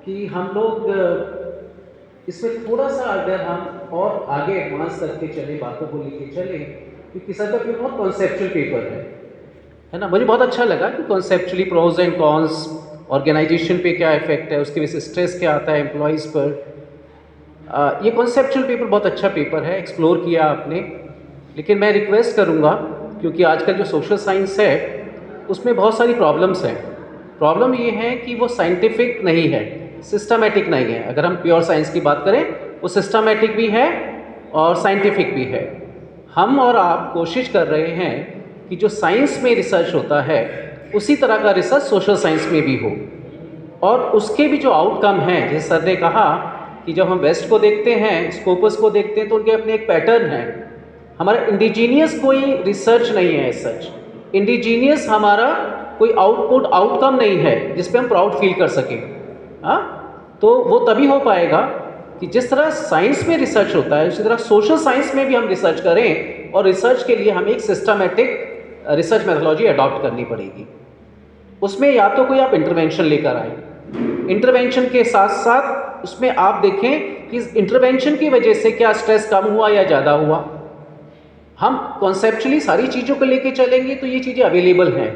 कि हम लोग इसमें थोड़ा-सा अगर हम और आगे एडवांस करके चलें, बातों को लेके चलें, क्योंकि सर का पेपर बहुत कॉन्सेप्चुअल पेपर है ना? मुझे बहुत अच्छा लगा कि conceptually pros and cons, organisation पे क्या इफ़ेक्ट है, उसकी वजह से स्ट्रेस क्या आता है एम्प्लॉइज़ पर। ये कॉन्सेप्चुअल पेपर बहुत अच्छा पेपर है, एक्सप्लोर किया आपने। लेकिन मैं रिक्वेस्ट करूँगा, क्योंकि आजकल जो सोशल साइंस है, उसमें बहुत सारी प्रॉब्लम्स हैं। प्रॉब्लम ये है कि वो साइंटिफिक नहीं है, सिस्टमैटिक नहीं है। अगर हम प्योर साइंस की बात करें, वो सिस्टमैटिक भी है और साइंटिफिक भी है। हम और आप कोशिश कर रहे हैं कि जो साइंस में रिसर्च होता है, उसी तरह का रिसर्च सोशल साइंस में भी हो। और उसके भी जो आउटकम हैं, जैसे सर ने कहा कि जब हम वेस्ट को देखते हैं, स्कोपस को देखते हैं, तो उनके अपने एक पैटर्न है। हमारा इंडिजीनियस कोई रिसर्च नहीं है सच। इंडिजीनियस हमारा कोई आउटकम नहीं है जिस पे हम प्राउड फील कर सकें। हाँ, तो वो तभी हो पाएगा कि जिस तरह साइंस में रिसर्च होता है, उसी तरह सोशल साइंस में भी हम रिसर्च करें, और रिसर्च के लिए हमें एक सिस्टमैटिक रिसर्च मेथोलॉजी अडॉप्ट करनी पड़ेगी। उसमें या तो कोई आप इंटरवेंशन लेकर आए, इंटरवेंशन के साथ साथ उसमें आप देखें कि इस इंटरवेंशन की वजह से क्या स्ट्रेस कम हुआ या ज़्यादा हुआ। हम कॉन्सेप्चुअली सारी चीज़ों को लेके चलेंगे तो ये चीज़ें अवेलेबल हैं।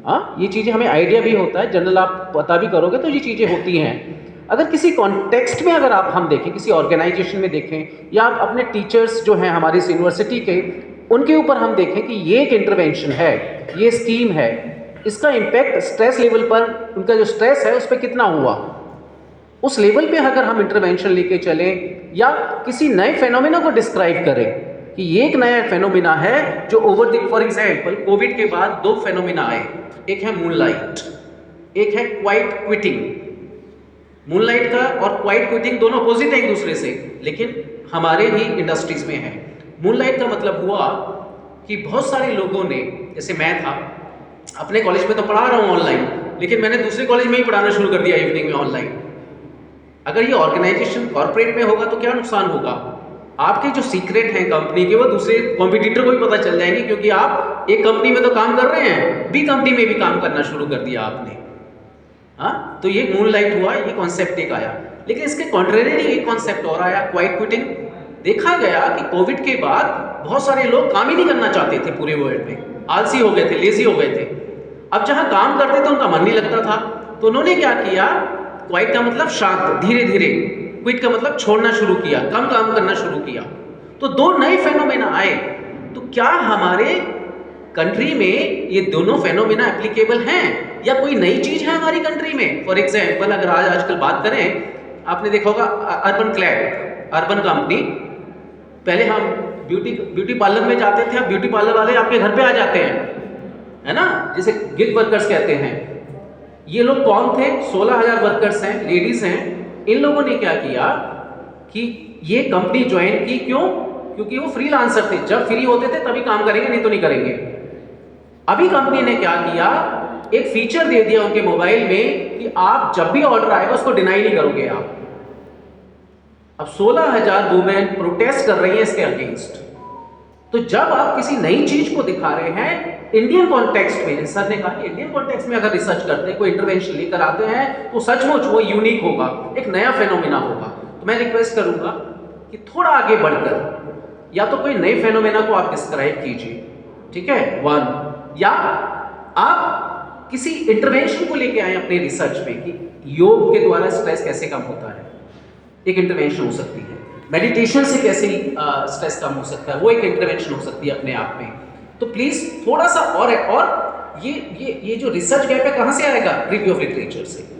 हाँ, ये चीज़ें हमें आइडिया भी होता है, जनरल आप पता भी करोगे तो ये चीज़ें होती हैं। अगर किसी कॉन्टेक्स्ट में अगर आप हम देखें, किसी ऑर्गेनाइजेशन में देखें, या आप अपने टीचर्स जो हैं हमारी इस यूनिवर्सिटी के, उनके ऊपर हम देखें कि ये एक इंटरवेंशन है, ये स्कीम है, इसका इम्पैक्ट स्ट्रेस लेवल पर, उनका जो स्ट्रेस है उस पर कितना हुआ, उस लेवल पे अगर हम इंटरवेंशन लेके चलें, या किसी नए फेनोमेना को डिस्क्राइब करें कि ये एक नया फेनोमेना है जो over the, for example Covid के बाद दो फेनोमेना आए, एक है मूनलाइट, एक है क्वाइट क्विटिंग। मूनलाइट का और क्वाइट क्विटिंग दोनों अपोजिट है एक दूसरे से, लेकिन हमारे ही इंडस्ट्रीज में है। मूनलाइट का मतलब हुआ कि बहुत सारे लोगों ने, जैसे मैं था, अपने कॉलेज में तो पढ़ा रहा हूँ ऑनलाइन, लेकिन मैंने दूसरे कॉलेज में ही पढ़ाना शुरू कर दिया इवनिंग में ऑनलाइन। अगर ये ऑर्गेनाइजेशन कॉर्पोरेट में होगा तो क्या नुकसान होगा? आपके जो सीक्रेट हैं कंपनी के, वो दूसरे कॉम्पिटिटर को भी पता चल जाएंगे, क्योंकि आप एक कंपनी में तो काम कर रहे हैं, बी कंपनी में भी काम करना शुरू कर दिया आपने। हाँ, तो ये मूनलाइट हुआ, ये कॉन्सेप्ट एक आया। लेकिन इसके कॉन्ट्रेरी एक कॉन्सेप्ट और आया, क्वाइट क्विटिंग। देखा गया कि कोविड के बाद बहुत सारे लोग काम ही नहीं करना चाहते थे पूरे वर्ल्ड में, आलसी हो गए थे, लेजी हो गए थे। अब जहां काम करते थे उनका मन नहीं लगता था, तो उन्होंने क्या किया, क्वाइट का मतलब शांत, धीरे धीरे, क्विट का मतलब छोड़ना शुरू किया, कम काम करना शुरू किया। तो दो नए फेनोमेना आए। तो क्या हमारे कंट्री में ये दोनों फेनोमेना एप्लीकेबल हैं, या कोई नई चीज है हमारी कंट्री में? फॉर एग्जाम्पल अगर आजकल बात करें, आपने देखा होगा अर्बन क्लैड, अर्बन कंपनी। पहले हम ब्यूटी पार्लर में जाते थे, अब ब्यूटी पार्लर वाले आपके घर पे आ जाते हैं, है ना, जिसे गिग वर्कर्स कहते हैं। ये लोग कौन थे? 16,000 वर्कर्स हैं, लेडीज हैं। इन लोगों ने क्या किया कि ये कंपनी ज्वाइन की। क्यों? क्योंकि वो फ्रीलांसर थे, जब फ्री होते थे तभी काम करेंगे, नहीं तो नहीं करेंगे। अभी कंपनी ने क्या किया, एक फीचर दे दिया उनके मोबाइल में कि आप जब भी ऑर्डर आएगा उसको डिनाई नहीं करोगे आप। अब 16,000 वुमेन प्रोटेस्ट कर रही हैं इसके अगेंस्ट। तो जब आप किसी नई चीज को दिखा रहे हैं इंडियन कॉन्टेक्स्ट में, सर ने कहा कि इंडियन कॉन्टेक्स्ट में अगर रिसर्च करते हैं, कोई इंटरवेंशन लेकर आते हैं, तो सचमुच वो यूनिक होगा, एक नया फेनोमेना होगा। तो मैं रिक्वेस्ट करूंगा कि थोड़ा आगे बढ़कर या तो कोई नए फेनोमेना को आप डिस्क्राइब कीजिए, ठीक है, वन, या आप किसी इंटरवेंशन को लेके आए अपने रिसर्च में कि योग के द्वारा स्ट्रेस कैसे कम होता है, एक इंटरवेंशन हो सकती है। मेडिटेशन से कैसे स्ट्रेस कम हो सकता है, वो एक इंटरवेंशन हो सकती है अपने आप में। तो प्लीज थोड़ा सा और है, और ये जो रिसर्च गैप है कहां से आएगा? रिव्यू ऑफ लिटरेचर से।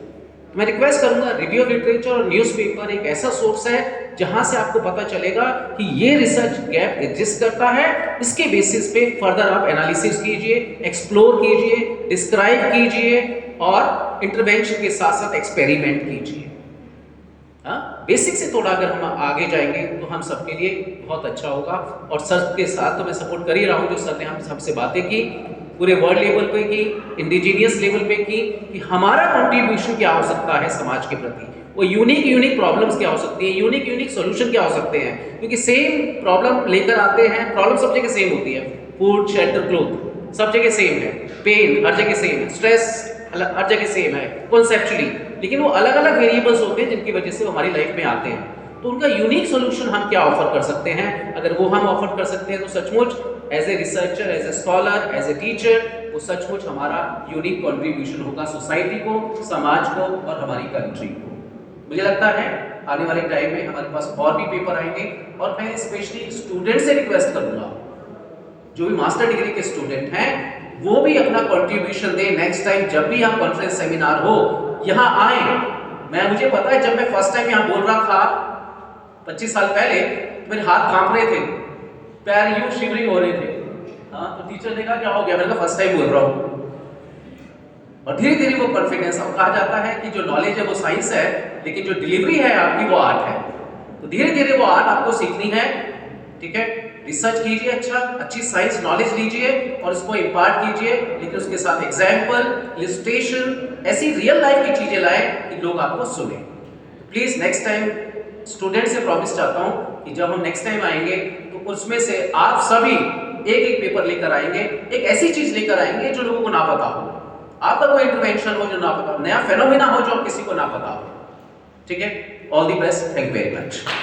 मैं रिक्वेस्ट करूंगा, रिव्यू ऑफ लिटरेचर और न्यूज़पेपर एक ऐसा सोर्स है जहां से आपको पता चलेगा कि ये रिसर्च गैप एग्जिस्ट करता है। इसके बेसिस पे फर्दर आप एनालिसिस कीजिए, एक्सप्लोर कीजिए, डिस्क्राइब कीजिए, और इंटरवेंशन के साथ साथ एक्सपेरिमेंट कीजिए। बेसिक से थोड़ा अगर हम आगे जाएंगे तो हम सबके लिए बहुत अच्छा होगा। और सर के साथ तो मैं सपोर्ट कर ही रहा हूँ, जो सर ने हम सबसे बातें की, पूरे वर्ल्ड लेवल पे की, इंडिजीनियस लेवल पे की, कि हमारा कंट्रीब्यूशन क्या हो सकता है समाज के प्रति, वो यूनिक प्रॉब्लम्स क्या हो सकती है, यूनिक सोल्यूशन क्या हो सकते हैं। क्योंकि सेम प्रॉब्लम लेकर आते हैं, प्रॉब्लम सब जगह सेम होती है, फूड, शेल्टर, क्लोथ सब जगह सेम है, पेन हर जगह सेम है, स्ट्रेस हर जगह सेम है कॉन्सेप्चुअली, लेकिन वो अलग अलग वेरिएबल्स होते हैं जिनकी वजह से वो हमारी लाइफ में आते हैं। तो उनका यूनिक सोल्यूशन हम क्या ऑफर कर सकते हैं? अगर वो हम ऑफर कर सकते हैं तो सचमुच as a researcher, as a scholar, as a teacher, वो सचमुच हमारा यूनिक कंट्रीब्यूशन होगा सोसाइटी को, समाज को और हमारी कंट्री को। मुझे लगता है आने वाले टाइम में हमारे पास और भी पेपर आएंगे और मैं स्पेशली स्टूडेंट से रिक्वेस्ट करूंगा, जो भी मास्टर डिग्री के स्टूडेंट हैं वो भी अपना कंट्रीब्यूशन दें। नेक्स्ट टाइम जब भी यहाँ कॉन्फ्रेंस सेमिनार हो यहाँ आए। मुझे पता है जब मैं फर्स्ट टाइम यहाँ बोल रहा था 25 साल पहले, तो मेरे हाथ कांप रहे थे, पैर यूं शिवरिंग हो रहे थे। हाँ, तो टीचर ने कहा क्या हो गया? मैंने कहा फर्स्ट टाइम बोल रहा हूँ। और धीरे धीरे वो कॉन्फिडेंस, अब कहा जाता है कि जो नॉलेज है वो साइंस है, लेकिन जो डिलीवरी है आपकी वो आर्ट है। तो धीरे धीरे वो आर्ट आपको सीखनी है। ठीक है, रिसर्च कीजिए, अच्छी साइंस नॉलेज लीजिए और उसको इम्पार्ट कीजिए, लेकिन उसके साथ एग्जाम्पल, इलस्ट्रेशन, ऐसी रियल लाइफ की चीजें लाए कि लोग आपको सुने। प्लीज नेक्स्ट टाइम स्टूडेंट से प्रॉमिस चाहता हूं कि जब हम नेक्स्ट टाइम आएंगे तो उसमें से आप सभी एक एक पेपर लेकर आएंगे, एक ऐसी चीज लेकर आएंगे जो लोगों को ना पता हो, आपका कोई इंटरवेंशन हो जो ना पता हो, नया फेनोमेना हो जो किसी को ना पता हो। ठीक है, all the best, thank you very much.